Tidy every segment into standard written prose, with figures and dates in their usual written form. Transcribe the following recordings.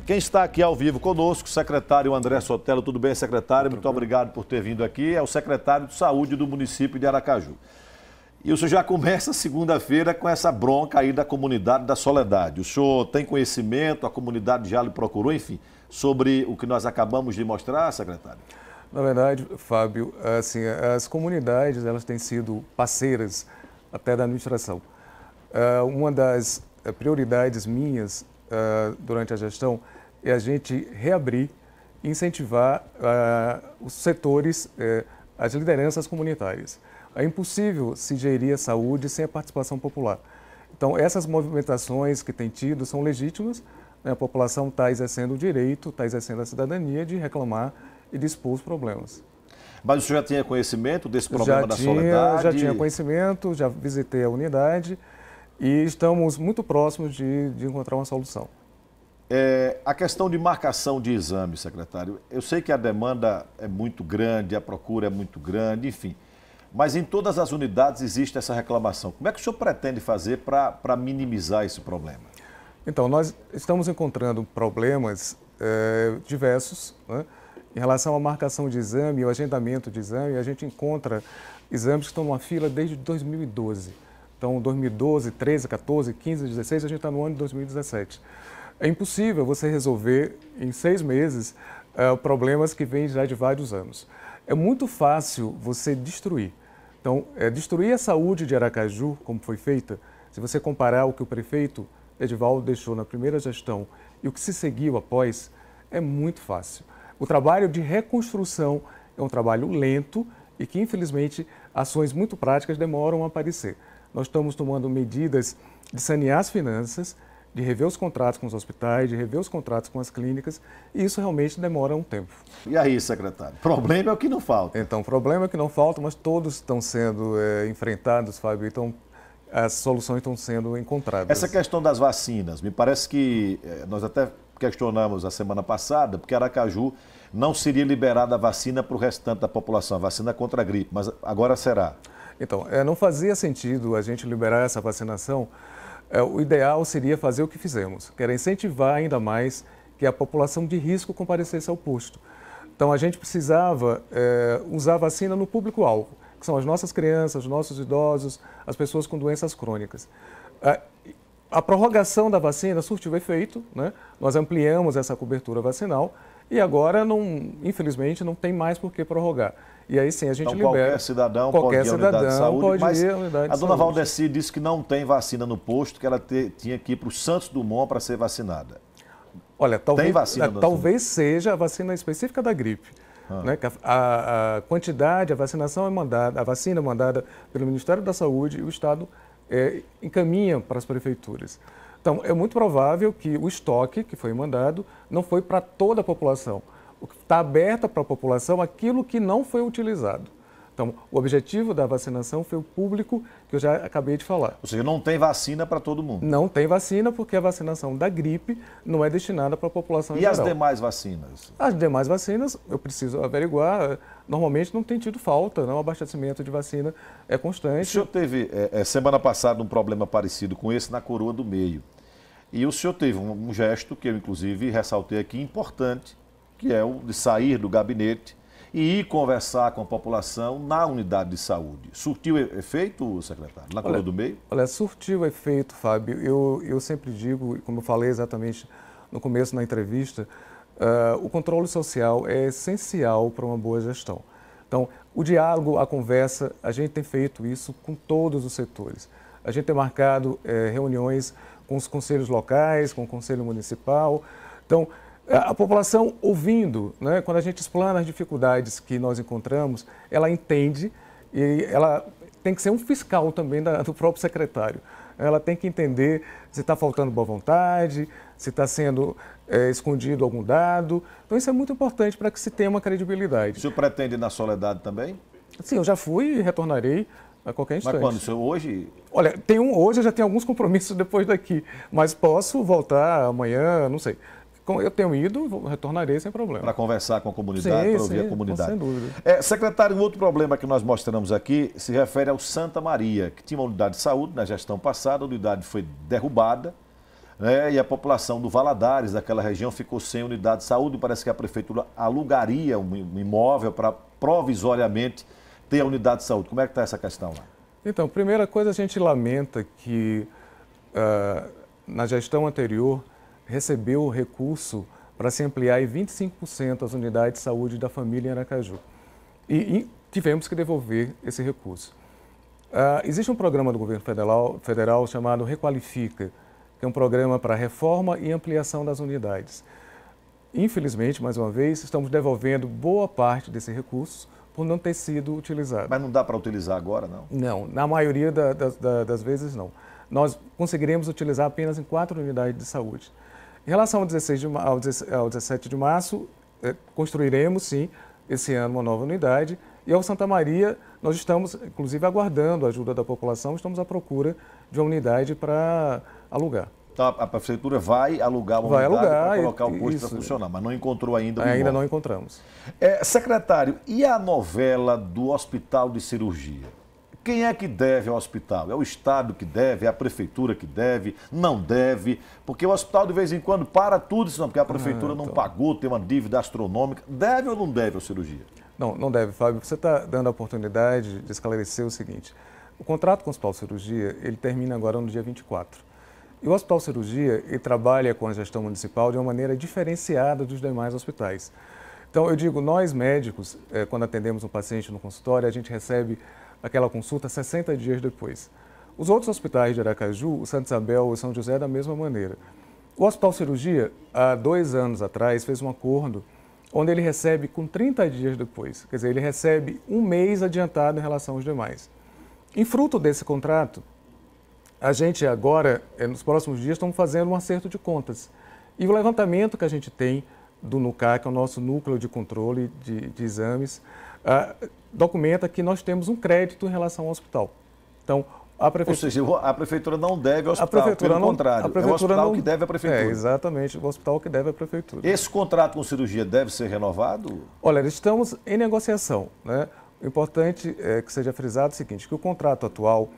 Quem está aqui ao vivo conosco, o secretário André Sotelo. Tudo bem, secretário? Muito obrigado por ter vindo aqui. É o secretário de Saúde do município de Aracaju. E o senhor já começa segunda-feira com essa bronca aí da comunidade da Soledade. O senhor tem conhecimento, a comunidade já lhe procurou, enfim, sobre o que nós acabamos de mostrar, secretário? Na verdade, Fábio, assim, as comunidades elas têm sido parceiras até da administração. Uma das prioridades minhas durante a gestão é a gente reabrir e incentivar os setores, as lideranças comunitárias. É impossível se gerir a saúde sem a participação popular. Então, essas movimentações que tem tido são legítimas, né? A população está exercendo o direito, está exercendo a cidadania de reclamar e de expor os problemas. Mas o senhor já tinha conhecimento desse problema da Soledade? Já tinha conhecimento, já visitei a unidade e estamos muito próximos de encontrar uma solução. A questão de marcação de exame, secretário, eu sei que a demanda é muito grande, a procura é muito grande, enfim, mas em todas as unidades existe essa reclamação. Como é que o senhor pretende fazer para minimizar esse problema? Então, nós estamos encontrando problemas diversos, né? Em relação à marcação de exame e o agendamento de exame, a gente encontra exames que estão numa fila desde 2012. Então, 2012, 13, 14, 15, 16, a gente está no ano de 2017. É impossível você resolver em 6 meses problemas que vêm já de vários anos. É muito fácil você destruir. Então, destruir a saúde de Aracaju, como foi feita, se você comparar o que o prefeito Edivaldo deixou na primeira gestão e o que se seguiu após, é muito fácil. O trabalho de reconstrução é um trabalho lento e que, infelizmente, ações muito práticas demoram a aparecer. Nós estamos tomando medidas de sanear as finanças, de rever os contratos com os hospitais, de rever os contratos com as clínicas, e isso realmente demora um tempo. E aí, secretário? Problema é o que não falta. Então, problema é que não falta, mas todos estão sendo enfrentados, Fábio, então as soluções estão sendo encontradas. Essa questão das vacinas, me parece que nós até questionamos a semana passada, porque Aracaju não seria liberada a vacina para o restante da população, a vacina contra a gripe, mas agora será. Então, não fazia sentido a gente liberar essa vacinação. O ideal seria fazer o que fizemos, que era incentivar ainda mais que a população de risco comparecesse ao posto. Então, a gente precisava usar a vacina no público-alvo, que são as nossas crianças, os nossos idosos, as pessoas com doenças crônicas. A prorrogação da vacina surtiu efeito, né? Nós ampliamos essa cobertura vacinal e agora, infelizmente, não tem mais por que prorrogar. E aí sim a gente libera. Qualquer cidadão pode ir à unidade de saúde, mas a dona Valdeci disse que não tem vacina no posto, que ela tinha que ir para o Santos Dumont para ser vacinada. Olha, talvez seja a vacina específica da gripe. Né? A quantidade, a vacinação é mandada, a vacina é mandada pelo Ministério da Saúde e o Estado encaminha para as prefeituras. Então, é muito provável que o estoque que foi mandado não foi para toda a população. O que está aberto para a população aquilo que não foi utilizado. Então, o objetivo da vacinação foi o público que eu já acabei de falar. Ou seja, não tem vacina para todo mundo. Não tem vacina porque a vacinação da gripe não é destinada para a população em geral. E as demais vacinas? As demais vacinas, eu preciso averiguar, normalmente não tem tido falta, não? O abastecimento de vacina é constante. O senhor teve, semana passada, um problema parecido com esse na Coroa do Meio. E o senhor teve um gesto que eu, inclusive, ressaltei aqui, importante, que é o de sair do gabinete e ir conversar com a população na unidade de saúde. Surtiu efeito, secretário, na Coroa do Meio? Olha, surtiu efeito, Fábio. Eu sempre digo, como eu falei exatamente no começo na entrevista, o controle social é essencial para uma boa gestão. Então, o diálogo, a conversa, a gente tem feito isso com todos os setores. A gente tem marcado reuniões com os conselhos locais, com o conselho municipal. Então, a população ouvindo, né, quando a gente explana as dificuldades que nós encontramos, ela entende e ela tem que ser um fiscal também do próprio secretário. Ela tem que entender se está faltando boa vontade, se está sendo escondido algum dado. Então, isso é muito importante para que se tenha uma credibilidade. O senhor pretende ir na Soledade também? Sim, eu já fui e retornarei a qualquer instante. Mas quando? O senhor hoje? Olha, hoje eu já tenho alguns compromissos depois daqui, mas posso voltar amanhã, não sei. Eu tenho ido, retornarei sem problema. Para conversar com a comunidade, para ouvir a comunidade. Sem dúvida. Secretário, um outro problema que nós mostramos aqui se refere ao Santa Maria, que tinha uma unidade de saúde na gestão passada, a unidade foi derrubada, né? E a população do Valadares, daquela região, ficou sem unidade de saúde. Parece que a prefeitura alugaria um imóvel para provisoriamente ter a unidade de saúde. Como é que está essa questão lá? Então, primeira coisa, a gente lamenta que na gestão anterior recebeu o recurso para se ampliar em 25% as unidades de saúde da família em Aracaju. E tivemos que devolver esse recurso. Existe um programa do governo federal chamado Requalifica, que é um programa para reforma e ampliação das unidades. Infelizmente, mais uma vez, estamos devolvendo boa parte desse recurso por não ter sido utilizado. Mas não dá para utilizar agora, não? Não, na maioria das vezes não. Nós conseguiremos utilizar apenas em 4 unidades de saúde. Em relação ao 17 de março, construiremos sim esse ano uma nova unidade. E ao Santa Maria, nós estamos, inclusive, aguardando a ajuda da população, estamos à procura de uma unidade para alugar. Então, a prefeitura vai alugar uma unidade para colocar o posto para funcionar, mas não encontrou ainda o imóvel. Ainda não encontramos. Secretário, e a novela do Hospital de Cirurgia? Quem é que deve ao hospital? É o Estado que deve? É a Prefeitura que deve? Não deve? Porque o hospital, de vez em quando, para tudo, senão porque a Prefeitura não pagou, tem uma dívida astronômica. Deve ou não deve a cirurgia? Não, não deve, Fábio. Você está dando a oportunidade de esclarecer o seguinte. O contrato com o Hospital Cirurgia, ele termina agora no dia 24. E o Hospital Cirurgia, ele trabalha com a gestão municipal de uma maneira diferenciada dos demais hospitais. Então, eu digo, nós médicos, quando atendemos um paciente no consultório, a gente recebe aquela consulta 60 dias depois. Os outros hospitais de Aracaju, o Santa Isabel e o São José, da mesma maneira. O Hospital Cirurgia, há 2 anos atrás, fez um acordo onde ele recebe com 30 dias depois. Quer dizer, ele recebe 1 mês adiantado em relação aos demais. Em fruto desse contrato, a gente agora, nos próximos dias, estamos fazendo um acerto de contas. E o levantamento que a gente tem do NUCA, que é o nosso núcleo de controle de exames, documenta que nós temos um crédito em relação ao hospital. Então, Ou seja, a Prefeitura não deve ao hospital, pelo contrário, é o hospital que deve à Prefeitura. Exatamente, o hospital que deve à Prefeitura. Esse contrato com cirurgia deve ser renovado? Olha, estamos em negociação, né? O importante é que seja frisado o seguinte, que o contrato atual,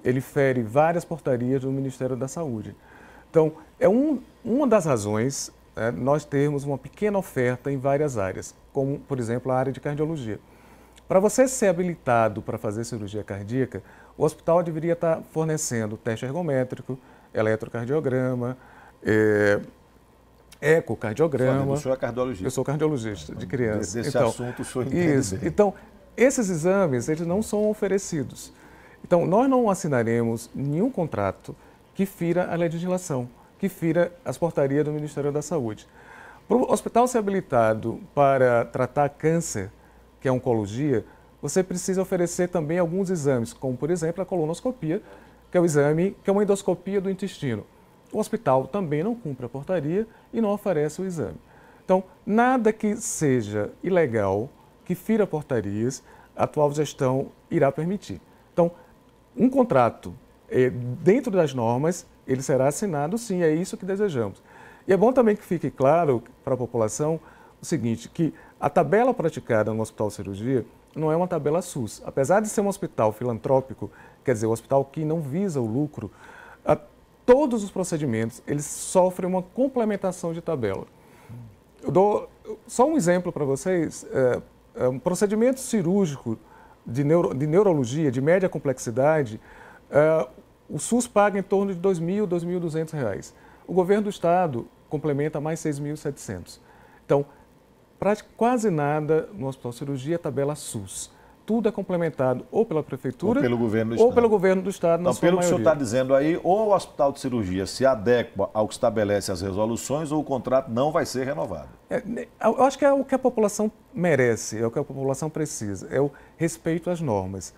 ele fere várias portarias do Ministério da Saúde. Então, é uma das razões, né, nós termos uma pequena oferta em várias áreas, como, por exemplo, a área de cardiologia. Para você ser habilitado para fazer cirurgia cardíaca, o hospital deveria estar fornecendo teste ergométrico, eletrocardiograma, ecocardiograma. O senhor é cardiologista. Eu sou cardiologista de criança. Desse assunto o senhor entende bem. Então, esses exames, eles não são oferecidos. Então, nós não assinaremos nenhum contrato que fira a legislação, que fira as portarias do Ministério da Saúde. Para o hospital ser habilitado para tratar câncer, que é oncologia, você precisa oferecer também alguns exames, como, por exemplo, a colonoscopia, que é o exame, que é uma endoscopia do intestino. O hospital também não cumpre a portaria e não oferece o exame. Então, nada que seja ilegal, que fira portarias, a atual gestão irá permitir. Então, um contrato dentro das normas, ele será assinado, sim, é isso que desejamos. E é bom também que fique claro para a população o seguinte, que a tabela praticada no Hospital Cirurgia não é uma tabela SUS. Apesar de ser um hospital filantrópico, quer dizer, um hospital que não visa o lucro, todos os procedimentos, eles sofrem uma complementação de tabela. Eu dou só um exemplo para vocês, um procedimento cirúrgico de neurologia, de média complexidade, o SUS paga em torno de R$ 2.000, R$ 2.200. O governo do estado complementa mais R$ 6.700. Então, quase nada no Hospital Cirurgia é tabela SUS. Tudo é complementado ou pela Prefeitura ou pelo governo do estado. Ou pelo governo do estado, na então, sua pelo maioria. que o senhor está dizendo aí, ou o Hospital de Cirurgia se adequa ao que estabelece as resoluções, ou o contrato não vai ser renovado. Eu acho que é o que a população merece, é o que a população precisa, é o respeito às normas,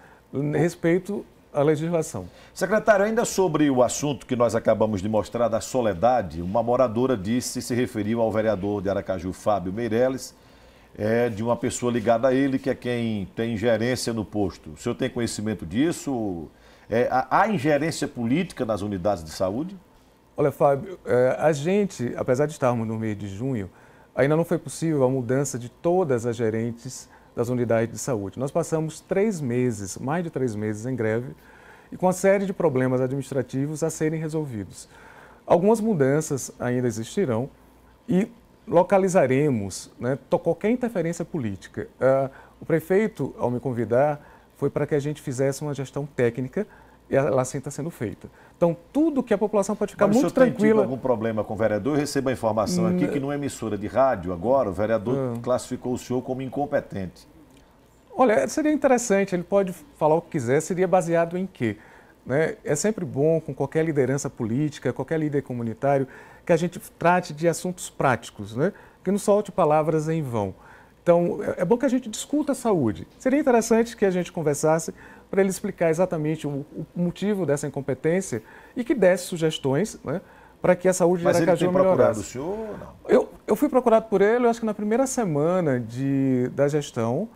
respeito à legislação. Secretário, ainda sobre o assunto que nós acabamos de mostrar da Soledade, uma moradora se referiu ao vereador de Aracaju, Fábio Meirelles, de uma pessoa ligada a ele, que é quem tem ingerência no posto. O senhor tem conhecimento disso? Há ingerência política nas unidades de saúde? Olha, Fábio, a gente, apesar de estarmos no mês de junho, ainda não foi possível a mudança de todas as gerentes das unidades de saúde. Nós passamos 3 meses, mais de 3 meses em greve, e com uma série de problemas administrativos a serem resolvidos. Algumas mudanças ainda existirão e localizaremos, né, qualquer interferência política. O prefeito, ao me convidar, foi para que a gente fizesse uma gestão técnica e ela assim está sendo feita. Então, tudo que a população pode ficar muito tranquila... Mas o senhor tem tido algum problema com o vereador? Eu recebo a informação aqui que numa emissora de rádio agora, o vereador classificou o senhor como incompetente. Olha, seria interessante, ele pode falar o que quiser, seria baseado em quê? Né? É sempre bom, com qualquer liderança política, qualquer líder comunitário, que a gente trate de assuntos práticos, né? Que não solte palavras em vão. Então, é bom que a gente discuta a saúde. Seria interessante que a gente conversasse para ele explicar exatamente o motivo dessa incompetência e que desse sugestões, né, para que a saúde de Aracaju melhorasse. Mas ele tem procurado o senhor ou não? Eu fui procurado por ele, eu acho que na primeira semana da gestão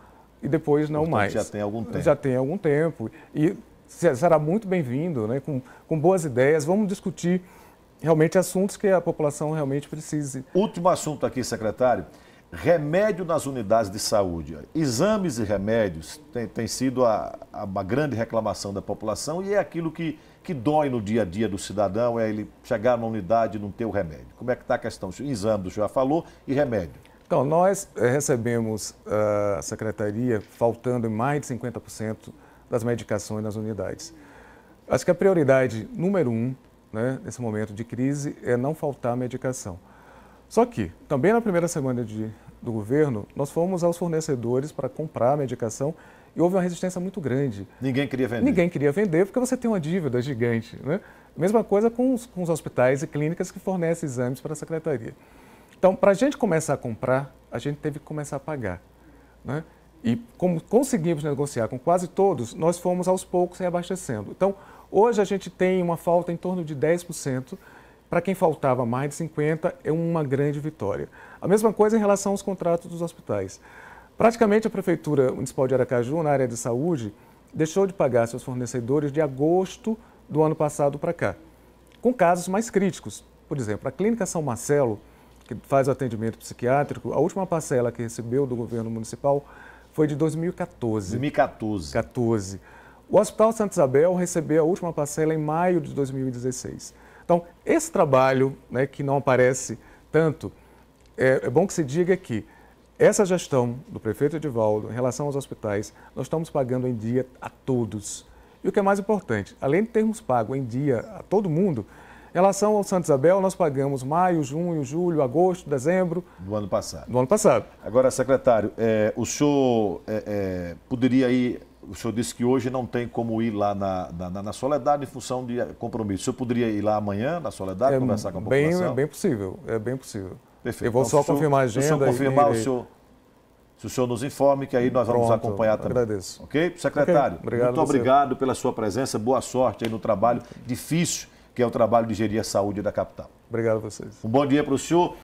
e depois não mais. Já tem algum tempo. Já tem algum tempo. E será muito bem-vindo, né, com boas ideias. Vamos discutir realmente assuntos que a população realmente precise. Último assunto aqui, secretário. Remédio nas unidades de saúde. Exames e remédios tem sido uma grande reclamação da população e é aquilo que dói no dia a dia do cidadão, é ele chegar numa unidade e não ter o remédio. Como é que está a questão? Exame, o senhor já falou, e remédio? Então, nós recebemos a secretaria faltando em mais de 50% das medicações nas unidades. Acho que a prioridade número 1, né, nesse momento de crise, é não faltar medicação. Só que, também na primeira semana do governo, nós fomos aos fornecedores para comprar a medicação e houve uma resistência muito grande. Ninguém queria vender? Ninguém queria vender porque você tem uma dívida gigante, né? Mesma coisa com os hospitais e clínicas que fornecem exames para a secretaria. Então, para a gente começar a comprar, a gente teve que começar a pagar, né? E como conseguimos negociar com quase todos, nós fomos aos poucos reabastecendo. Então, hoje a gente tem uma falta em torno de 10%. Para quem faltava mais de 50%, é uma grande vitória. A mesma coisa em relação aos contratos dos hospitais. Praticamente a Prefeitura Municipal de Aracaju, na área de saúde, deixou de pagar seus fornecedores de agosto do ano passado para cá, com casos mais críticos. Por exemplo, a Clínica São Marcelo, que faz o atendimento psiquiátrico, a última parcela que recebeu do governo municipal foi de 2014. 2014. O Hospital Santa Isabel recebeu a última parcela em maio de 2016. Então, esse trabalho, né, que não aparece tanto, é bom que se diga que essa gestão do prefeito Edivaldo em relação aos hospitais, nós estamos pagando em dia a todos. E o que é mais importante, além de termos pago em dia a todo mundo, em relação ao Santa Isabel, nós pagamos maio, junho, julho, agosto, dezembro. Do ano passado. Do ano passado. Agora, secretário, o senhor poderia ir... O senhor disse que hoje não tem como ir lá na Soledade em função de compromisso. O senhor poderia ir lá amanhã na Soledade conversar com a população? É bem possível, é bem possível. Perfeito. Eu vou só confirmar a agenda. Se o senhor confirmar, se o senhor nos informe, que aí nós vamos acompanhar também. Agradeço. Ok? Secretário, okay. Muito obrigado pela sua presença. Boa sorte aí no trabalho difícil, que é o trabalho de gerir a saúde da capital. Obrigado a vocês. Um bom dia para o senhor.